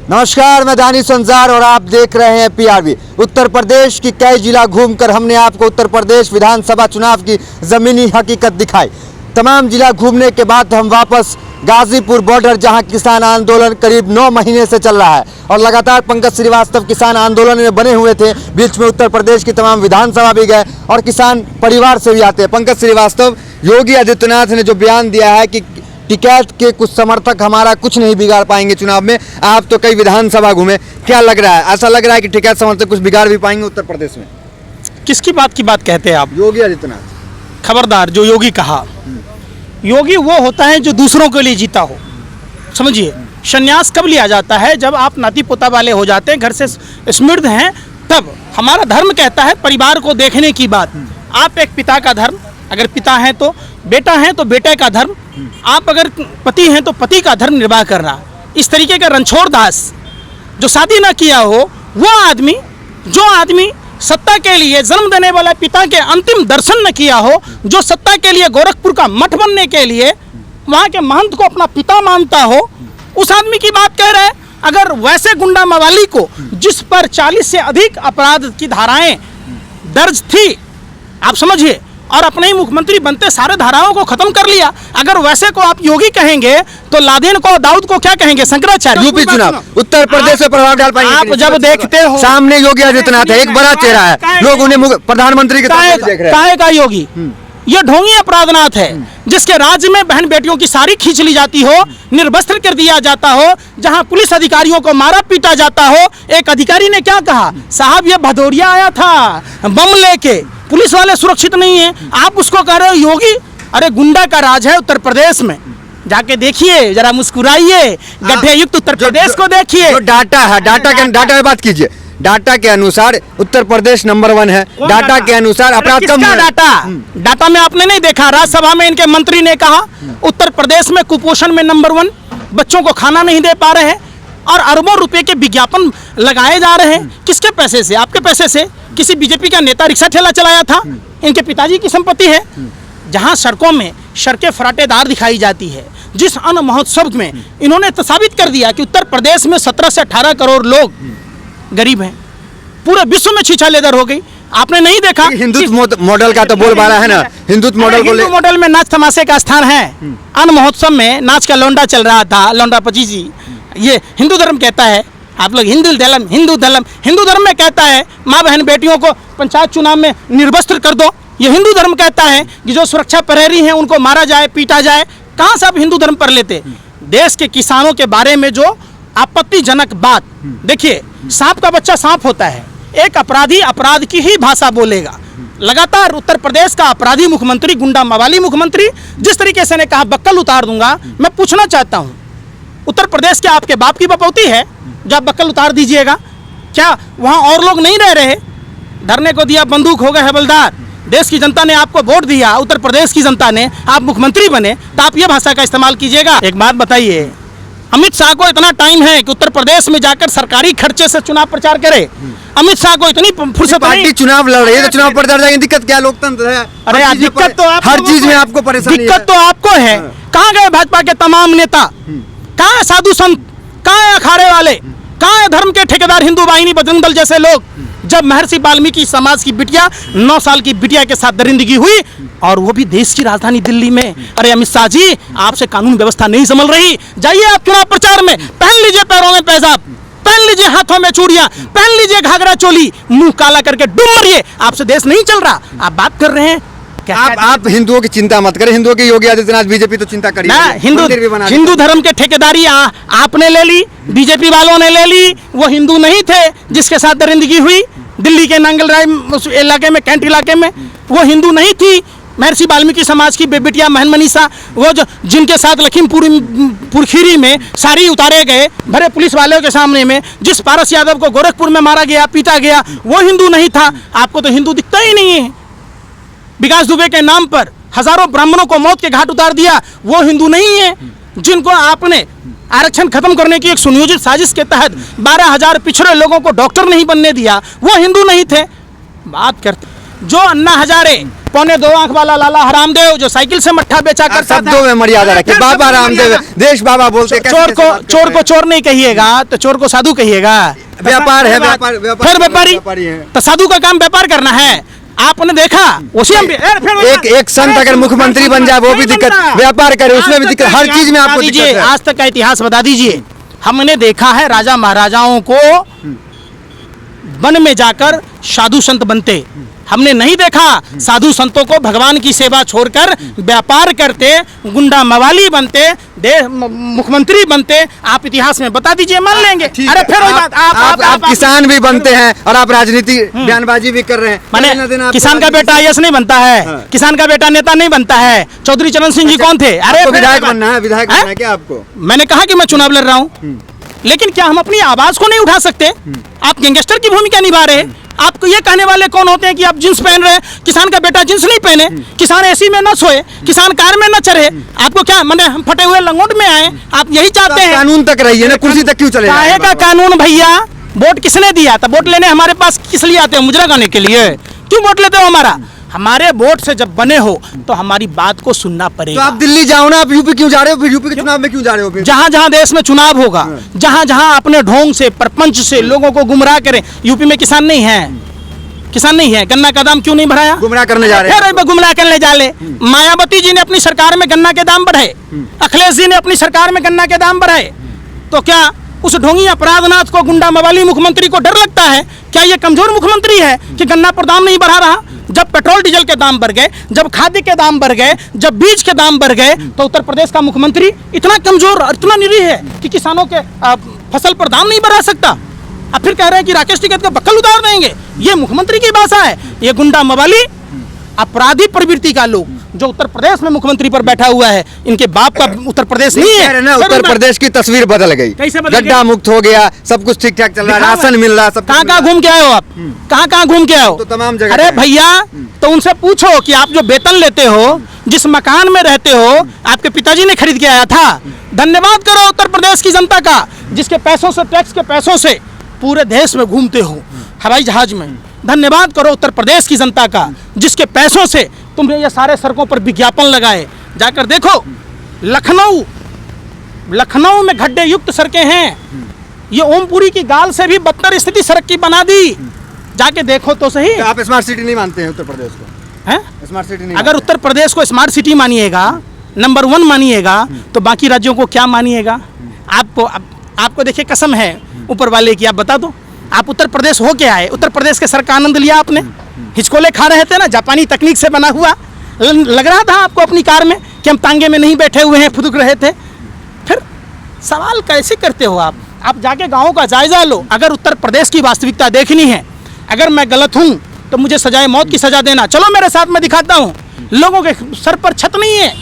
नमस्कार, मैं दानिश अंजार और आप देख रहे हैं पीआरबी। उत्तर प्रदेश की कई जिला घूमकर हमने आपको उत्तर प्रदेश विधानसभा चुनाव की ज़मीनी हकीकत दिखाई। तमाम जिला घूमने के बाद हम वापस गाजीपुर बॉर्डर, जहां किसान आंदोलन करीब 9 महीने से चल रहा है और लगातार पंकज श्रीवास्तव किसान आंदोलन में बने हुए थे। बीच में उत्तर प्रदेश की तमाम विधानसभा भी गए और किसान परिवार से भी आते हैं। पंकज श्रीवास्तव, योगी आदित्यनाथ ने जो बयान दिया है कि टिकैत के कुछ समर्थक हमारा कुछ नहीं बिगाड़ पाएंगे चुनाव में, आप तो कई विधानसभा घूमे, क्या लग रहा है? ऐसा लग रहा है कि टिकैत समर्थक कुछ बिगाड़ भी पाएंगे उत्तर प्रदेश में? किसकी बात कहते हैं आप? योगी आदित्यनाथ। खबरदार, जो योगी कहा, योगी वो होता है जो दूसरों के लिए जीता हो। समझिए, संन्यास कब लिया जाता है? जब आप नाती पोता वाले हो जाते हैं, घर से समृद्ध हैं, तब। हमारा धर्म कहता है परिवार को देखने की बात। आप एक पिता का धर्म, अगर पिता हैं तो बेटा है तो बेटे का धर्म, आप अगर पति हैं तो पति का धर्म निर्वाह करना। इस तरीके का रणछोड़ दास जो शादी ना किया हो, वो आदमी, जो आदमी सत्ता के लिए जन्म देने वाला पिता के अंतिम दर्शन न किया हो, जो सत्ता के लिए गोरखपुर का मठ बनने के लिए वहाँ के महंत को अपना पिता मानता हो, उस आदमी की बात कह रहे हैं। अगर वैसे गुंडा मवाली को, जिस पर 40 से अधिक अपराध की धाराएं दर्ज थी, आप समझिए, और अपने ही मुख्यमंत्री बनते सारे धाराओं को खत्म कर लिया, अगर वैसे को आप योगी कहेंगे तो लादेन को, दाऊद को क्या कहेंगे? शंकराचार्य। यूपी चुनाव उत्तर प्रदेश में प्रभाव डाल पाएंगे? आप जब देखते हो सामने योगी आदित्यनाथ है, एक बड़ा चेहरा है, लोग उन्हें प्रधानमंत्री के तौर पर देख रहे हैं। काहे का योगी? ये ढोंगी अपराधनाथ है, जिसके राज्य में बहन बेटियों की साड़ी खींच ली जाती हो, निर्वस्त्र कर दिया जाता हो, जहां पुलिस अधिकारियों को मारा पीटा जाता हो। एक अधिकारी ने क्या कहा? साहब, ये भदौरिया आया था बम लेके, पुलिस वाले सुरक्षित नहीं है, आप उसको कह रहे हो योगी? अरे गुंडा का राज है उत्तर प्रदेश में, जाके देखिए, जरा मुस्कुराइए, गड्ढे युक्त उत्तर प्रदेश को देखिए। जो डाटा है, डाटा में बात कीजिए। डाटा के अनुसार उत्तर प्रदेश नंबर 1 है। डाटा के अनुसार अपराध कम है। डाटा में आपने नहीं देखा? राज्यसभा में इनके मंत्री ने कहा उत्तर प्रदेश में कुपोषण में नंबर 1, बच्चों को खाना नहीं दे पा रहे हैं और अरबों रुपए के विज्ञापन लगाए जा रहे हैं। किसके पैसे से? आपके पैसे से। किसी बीजेपी का नेता रिक्शा ठेला चलाया था, इनके पिताजी की संपत्ति है। जहां सड़कों में सड़कें फराटेदार दिखाई जाती है, जिस अन्न महोत्सव में इन्होंने साबित कर दिया कि उत्तर प्रदेश में 17 से 18 करोड़ लोग गरीब हैं, पूरे विश्व में छीछालेदर हो गई। आपने नहीं देखा? हिंदुत्व मॉडल का तो बोलबाला है ना, हिंदुत्व मॉडल में नाच तमाशे का स्थान है। अन्न महोत्सव में नाच का लौंडा चल रहा था, लौंडा पचीसी। ये हिंदू धर्म कहता है, आप लोग हिंदू धर्म में कहता है माँ बहन बेटियों को पंचायत चुनाव में निर्वस्त्र कर दो। ये हिंदू धर्म कहता है कि जो सुरक्षा प्रहरी हैं उनको मारा जाए, पीटा जाए। कहाँ से आप हिंदू धर्म पर लेते? देश के किसानों के बारे में जो आपत्तिजनक बात, देखिए, सांप का बच्चा सांप होता है। एक अपराधी अपराध की ही भाषा बोलेगा। लगातार उत्तर प्रदेश का अपराधी मुख्यमंत्री, गुंडा मवाली मुख्यमंत्री, जिस तरीके से ने कहा बक्कल उतार दूंगा, मैं पूछना चाहता हूँ, उत्तर प्रदेश के आपके बाप की बपौती है जब बक्कल उतार दीजिएगा? क्या वहाँ और लोग नहीं रह रहे? धरने को दिया, बंदूक हो गए हवलदार। देश की जनता ने आपको वोट दिया, उत्तर प्रदेश की जनता ने, आप मुख्यमंत्री बने, तो आप ये भाषा का इस्तेमाल कीजिएगा। एक बात बताइए, अमित शाह को इतना टाइम है कि उत्तर प्रदेश में जाकर सरकारी खर्चे से चुनाव प्रचार करे? अमित शाह को इतनी फुर्सत नहीं? चुनाव लड़ रही है तो चुनाव प्रचार जाएंगे, दिक्कत क्या? लोकतंत्र है। अरे यार, दिक्कत तो हर चीज में आपको परेशानी, दिक्कत तो आपको है। कहाँ गए भाजपा के तमाम नेता? कहाँ है साधु संत? कहाँ है अखाड़े वाले? कहाँ है धर्म के ठेकेदार, हिंदू वाहिनी, बजरंग दल जैसे लोग? जब महर्षि वाल्मीकि समाज की बिटिया, 9 साल की बिटिया के साथ दरिंदगी हुई, और वो भी देश की राजधानी दिल्ली में। अरे अमित शाह जी, आपसे कानून व्यवस्था नहीं संभल रही। जाइए आप चुनाव प्रचार में, पहन लीजिए पैरों में पैजाब, पहन लीजिए हाथों में चूड़ियां, पहन लीजिए घाघरा चोली, मुंह काला करके डूब मरिए। आपसे देश नहीं चल रहा। आप बात कर रहे हैं आप हिंदुओं की चिंता मत करें। हिंदुओं की योगी आदित्यनाथ, बीजेपी तो चिंता करी ना। हिंदू धर्म के ठेकेदारी आपने ले ली, बीजेपी वालों ने ले ली। वो हिंदू नहीं थे जिसके साथ दरिंदगी हुई दिल्ली के नांगल राय इलाके में, कैंट इलाके में। वो हिंदू नहीं थी महर्षि वाल्मीकि समाज की बेटिया महन मनीषा, वो जो जिनके साथ लखीमपुर खीरी में साड़ी उतारे गए भरे पुलिस वालों के सामने में, जिस पारस यादव को गोरखपुर में मारा गया, पीटा गया, वो हिंदू नहीं था। आपको तो हिंदू दिखता ही नहीं है। विकास दुबे के नाम पर हजारों ब्राह्मणों को मौत के घाट उतार दिया, वो हिंदू नहीं है। जिनको आपने आरक्षण खत्म करने की एक सुनियोजित साजिश के तहत 12,000 पिछड़े लोगों को डॉक्टर नहीं बनने दिया, वो हिंदू नहीं थे। बात करते जो अन्ना हजारे 2 आंख वाला लाला हरामदेव जो साइकिल से मट्ठा बेचा करता था। शब्दों में मर्यादा रखिए। बाबा रामदेव देश बाबा बोलते, चोर को चोर नहीं कहिएगा तो चोर को साधु कहिएगा। व्यापार है, फिर व्यापारी है। तो साधु का काम व्यापार करना है। आपने देखा उसी एक संत अगर मुख्यमंत्री बन जाए वो भी दिक्कत, व्यापार करे उसमें भी दिक्कत, हर चीज में आपको दिक्कत है। आज तक का इतिहास बता दीजिए। हमने देखा है राजा महाराजाओं को वन में जाकर साधु संत बनते, हमने नहीं देखा साधु संतों को भगवान की सेवा छोड़कर व्यापार करते, गुंडा मवाली बनते, मुख्यमंत्री बनते। आप इतिहास में बता दीजिए, मान लेंगे। अरे फिर आप किसान भी बनते हैं और आप राजनीति बयानबाजी भी कर रहे हैं। मैंने किसान का बेटा आईएएस नहीं बनता है, किसान का बेटा नेता नहीं बनता है। चौधरी चरण सिंह जी कौन थे? अरे विधायक बनना है, विधायक बनना है क्या आपको? मैंने कहा कि मैं चुनाव लड़ रहा हूँ, लेकिन क्या हम अपनी आवाज को नहीं उठा सकते? आप गैंगस्टर की भूमिका निभा रहे हैं। आपको ये कहने वाले कौन होते हैं कि आप जींस पहन रहे हैं? किसान का बेटा जींस नहीं पहने, किसान एसी में न सोए, किसान कार में न चढ़े। आपको क्या मैंने हम फटे हुए लंगोट में आए? आप यही चाहते हैं? कानून तक रहिए ना, कुर्सी तक क्यों चले? काहे का कानून भैया? वोट किसने दिया था? वोट लेने हमारे पास किस लिए आते हो? मुजरा गाने के लिए क्यों वोट लेते हो हमारा? हमारे वोट से जब बने हो तो हमारी बात को सुनना पड़ेगा। तो आप दिल्ली जाओ ना, आप यूपी क्यों जा रहे हो? फिर यूपी के चुनाव में क्यों जा रहे हो? जहां जहां देश में चुनाव होगा, जहां जहां अपने ढोंग से प्रपंच से लोगों को गुमराह करें। यूपी में किसान नहीं है, किसान नहीं है, गन्ना का दाम क्यों नहीं बढ़ाया? गुमराह करने जा रहे हैं। फिर गुमराह करने जा रहे। मायावती जी ने अपनी सरकार में गन्ना के दाम बढ़ाए, अखिलेश जी ने अपनी सरकार में गन्ना के दाम बढ़ाए। तो क्या उस ढोंगी अपराधनाथ को, गुंडा मवाली मुख्यमंत्री को डर लगता है? क्या ये कमजोर मुख्यमंत्री है कि गन्ना पर दाम नहीं बढ़ा रहा? जब पेट्रोल डीजल के दाम बढ़ गए, जब खाद्य के दाम बढ़ गए, जब बीज के दाम बढ़ गए, तो उत्तर प्रदेश का मुख्यमंत्री इतना कमजोर और इतना निरीह है कि किसानों के फसल पर दाम नहीं बढ़ा सकता। अब फिर कह रहे हैं कि राकेश टिकैत का बक्कल उतार देंगे। ये मुख्यमंत्री की भाषा है। ये गुंडा मवाली अपराधी प्रवृत्ति का लोग जो उत्तर प्रदेश में मुख्यमंत्री पर बैठा हुआ है, इनके बाप का उत्तर प्रदेश नहीं है ना। उत्तर प्रदेश की तस्वीर बदल गई, गड्ढा मुक्त हो गया, सब कुछ ठीक ठाक चल रहा है, राशन मिल रहा है, सब। कहाँ घूम के आए हो आप? कहाँ घूम के आए हो? तो तमाम जगह। अरे भैया, तो उनसे पूछो कि आप जो वेतन लेते हो, जिस मकान में रहते हो, आपके पिताजी ने खरीद के आया था? धन्यवाद करो उत्तर प्रदेश की जनता का, जिसके पैसों से, टैक्स के पैसों से पूरे देश में घूमते हो हवाई जहाज में। धन्यवाद करो उत्तर प्रदेश की जनता का, जिसके पैसों से तुमने ये सारे सड़कों पर विज्ञापन लगाए। जाकर देखो, लखनऊ में गड्ढे युक्त सड़कें हैं। ये ओमपुरी की गाल से भी बदतर स्थिति सड़क की बना दी। जाके देखो तो सही। तो आप स्मार्ट सिटी नहीं मानते हैं उत्तर प्रदेश को? हैं? स्मार्ट सिटी नहीं? अगर उत्तर प्रदेश को स्मार्ट सिटी मानिएगा, नंबर 1 मानिएगा, तो बाकी राज्यों को क्या मानिएगा? आपको देखिए, कसम है ऊपर वाले की, आप बता दो, आप उत्तर प्रदेश हो के आए, उत्तर प्रदेश के सर का आनंद लिया आपने? हिचकोले खा रहे थे ना, जापानी तकनीक से बना हुआ लग रहा था आपको अपनी कार में कि हम तांगे में नहीं बैठे हुए हैं, फुदक रहे थे। फिर सवाल कैसे करते हो आप? आप जाके गाँव का जायजा लो। अगर उत्तर प्रदेश की वास्तविकता देखनी है, अगर मैं गलत हूँ तो मुझे सजाए मौत की सजा देना। चलो मेरे साथ, मैं दिखाता हूँ। लोगों के सर पर छत नहीं है,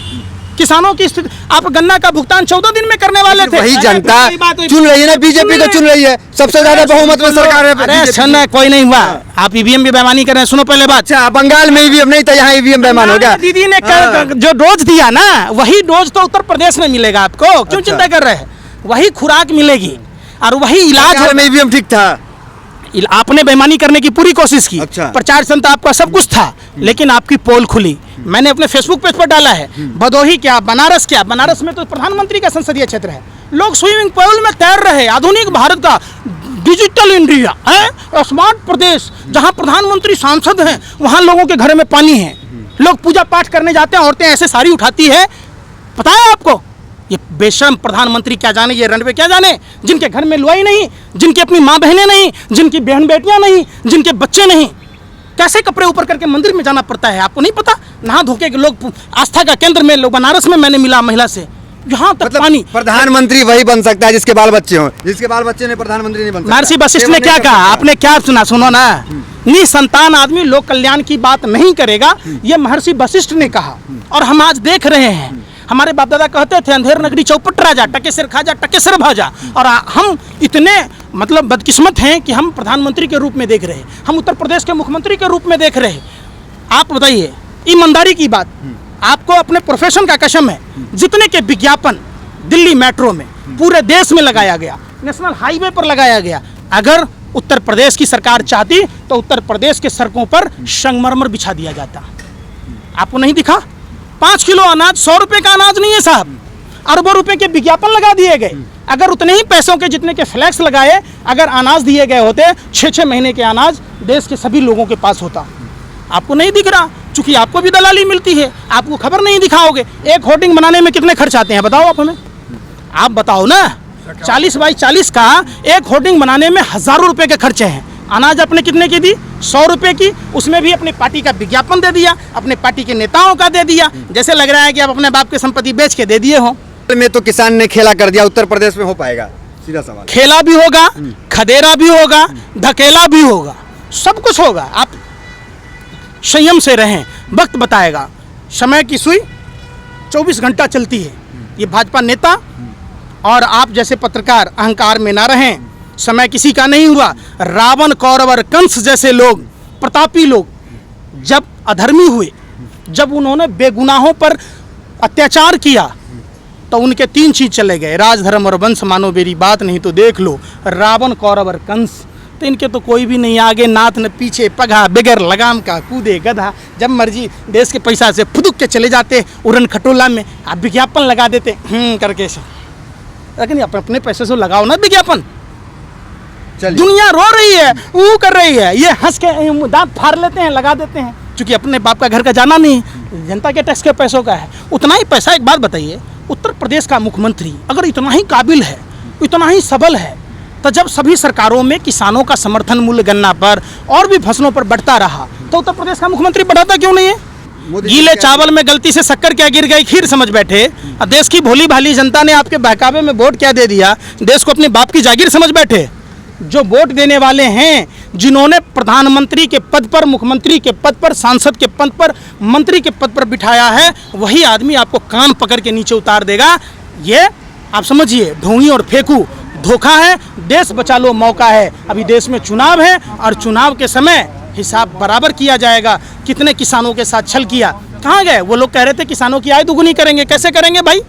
किसानों की स्थिति। आप गन्ना का भुगतान 14 दिन में करने वाले थे। वही जनता चुन रही है ना, बीजेपी को चुन रही है, सबसे ज्यादा बहुमत में सरकार है। अरे सुन, कोई नहीं हुआ, आप ईवीएम भी बेईमानी कर रहे हैं। सुनो पहले बात। अच्छा, बंगाल में ईवीएम नहीं था, यहाँ ईवीएम बेईमान हो गया। दीदी ने जो डोज दिया ना, वही डोज तो उत्तर प्रदेश में मिलेगा आपको। क्यों चिंता कर रहे हैं? वही खुराक मिलेगी और वही इलाज में। ईवीएम ठीक था, आपने बेईमानी करने की पूरी कोशिश की। अच्छा। प्रचार संता आपका सब कुछ था, लेकिन आपकी पोल खुली। मैंने अपने फेसबुक पेज पर डाला है। भदोही क्या, बनारस क्या? बनारस में तो प्रधानमंत्री का संसदीय क्षेत्र है। लोग स्विमिंग पूल में तैर रहे। आधुनिक भारत का डिजिटल इंडिया है, स्मार्ट प्रदेश, जहां प्रधानमंत्री सांसद हैं, वहां लोगों के घर में पानी है। लोग पूजा पाठ करने जाते हैं, औरतें ऐसे साड़ी उठाती है। पता है आपको? ये बेशर्म प्रधानमंत्री क्या जाने, ये रनवे क्या जाने, जिनके घर में लुआई नहीं, जिनकी अपनी माँ बहनें नहीं, जिनकी बहन बेटियां नहीं, जिनके बच्चे नहीं, कैसे कपड़े ऊपर करके मंदिर में जाना पड़ता है? आपको नहीं पता? नहा धोके के लोग, आस्था का केंद्र में लोग, बनारस में मैंने मिला महिला से, यहाँ तक पानी। प्रधानमंत्री वही बन सकता है जिसके बाल बच्चे हों, जिसके बाल बच्चे ने प्रधानमंत्री नहीं बन सकता। महर्षि वशिष्ठ ने क्या कहा? आपने क्या सुना? सुनो ना, निसंतान आदमी लोक कल्याण की बात नहीं करेगा, ये महर्षि वशिष्ठ ने कहा। और हम आज देख रहे हैं, हमारे बाप दादा कहते थे, अंधेर नगरी चौपट राजा, टके सिर खाजा टके सिर भाजा। और हम इतने मतलब बदकिस्मत हैं कि हम प्रधानमंत्री के रूप में देख रहे हैं, हम उत्तर प्रदेश के मुख्यमंत्री के रूप में देख रहे हैं। आप बताइए, ईमानदारी की बात, आपको अपने प्रोफेशन का कसम है, जितने के विज्ञापन दिल्ली मेट्रो में पूरे देश में लगाया गया, नेशनल हाईवे पर लगाया गया, अगर उत्तर प्रदेश की सरकार चाहती तो उत्तर प्रदेश के सड़कों पर संगमरमर बिछा दिया जाता। आपको नहीं दिखा? 5 किलो अनाज 100 रुपए का अनाज नहीं है साहब, अरबों रुपए के विज्ञापन लगा दिए गए। अगर उतने ही पैसों के जितने के फ्लैक्स लगाए, अगर अनाज दिए गए होते, 6-6 महीने के अनाज देश के सभी लोगों के पास होता। आपको नहीं दिख रहा, चूंकि आपको भी दलाली मिलती है, आपको खबर नहीं दिखाओगे। एक होर्डिंग बनाने में कितने खर्च आते हैं बताओ आप हमें, आप बताओ ना। 40 बाई 40 का एक होर्डिंग बनाने में हजारों रुपए के खर्चे हैं। अनाज आपने कितने की दी? 100 रुपए की, उसमें भी अपनी पार्टी का विज्ञापन दे दिया, अपने पार्टी के नेताओं का दे दिया, जैसे लग रहा है कि आप अपने बाप की संपत्ति बेच के दे दिए हो। में तो किसान ने खेला कर दिया, उत्तर प्रदेश में हो पाएगा? सीधा सवाल। खेला भी होगा, खदेरा भी होगा, धकेला भी होगा, सब कुछ होगा। आप संयम से रहें, वक्त बताएगा। समय की सुई 24 घंटा चलती है। ये भाजपा नेता और आप जैसे पत्रकार अहंकार में ना रहें। समय किसी का नहीं हुआ। रावण, कौरव और कंस जैसे लोग, प्रतापी लोग जब अधर्मी हुए, जब उन्होंने बेगुनाहों पर अत्याचार किया, तो उनके 3 चीज चले गए, राज, धर्म और वंश। मानो मेरी बात नहीं तो देख लो, रावण, कौरव और कंस। तो इनके तो कोई भी नहीं आगे नाथ न पीछे, पगहा बगैर लगाम का कूदे गधा। जब मर्जी देश के पैसा से फुदुक के चले जाते उड़न खटोला में, आप विज्ञापन लगा देते करके से। लेकिन अपने पैसे से लगाओ ना विज्ञापन। दुनिया रो रही है, वो कर रही है, ये हंस के दांत फाड़ लेते हैं, लगा देते हैं, क्योंकि अपने बाप का घर का जाना नहीं, जनता के टैक्स के पैसों का है। उतना ही पैसा, एक बात बताइए, उत्तर प्रदेश का मुख्यमंत्री अगर इतना ही काबिल है, इतना ही सबल है, तो जब सभी सरकारों में किसानों का समर्थन मूल्य गन्ना पर और भी फसलों पर बढ़ता रहा, तो उत्तर प्रदेश का मुख्यमंत्री बढ़ाता क्यों नहीं है? गीले चावल में गलती से शक्कर क्या गिर गई, खीर समझ बैठे। अब देश की भोली भाली जनता ने आपके बहकावे में वोट क्या दे दिया, देश को अपने बाप की जागीर समझ बैठे। जो वोट देने वाले हैं, जिन्होंने प्रधानमंत्री के पद पर, मुख्यमंत्री के पद पर, सांसद के पद पर, मंत्री के पद पर बिठाया है, वही आदमी आपको कान पकड़ के नीचे उतार देगा। ये आप समझिए, ढोंगी और फेंकू धोखा है। देश बचा लो मौका है। अभी देश में चुनाव है और चुनाव के समय हिसाब बराबर किया जाएगा। कितने किसानों के साथ छल किया, कहाँ गए वो लोग? कह रहे थे किसानों की आय दुगुनी करेंगे। कैसे करेंगे भाई?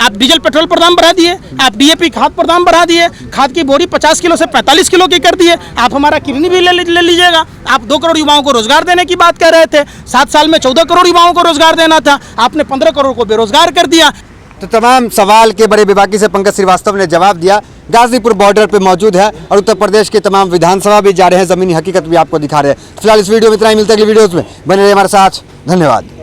आप डीजल पेट्रोल पर दाम बढ़ा दिए, आप डीएपी खाद पर दाम बढ़ा दिए, खाद की बोरी 50 किलो से 45 किलो की कर दिए। आप हमारा किडनी भी ले लीजिएगा। आप 2 करोड़ युवाओं को रोजगार देने की बात कह रहे थे, 7 साल में 14 करोड़ युवाओं को रोजगार देना था, आपने 15 करोड़ को बेरोजगार कर दिया। तो तमाम सवाल के बड़े बेबाकी से पंकज श्रीवास्तव ने जवाब दिया। गाजीपुर बॉर्डर पे मौजूद है और उत्तर प्रदेश के तमाम विधानसभा भी जा रहे हैं, जमीनी हकीकत भी आपको दिखा रहे हैं। फिलहाल इस वीडियो में इतना ही, मिलता है अगली वीडियोस में। बने रहिए हमारे साथ, धन्यवाद।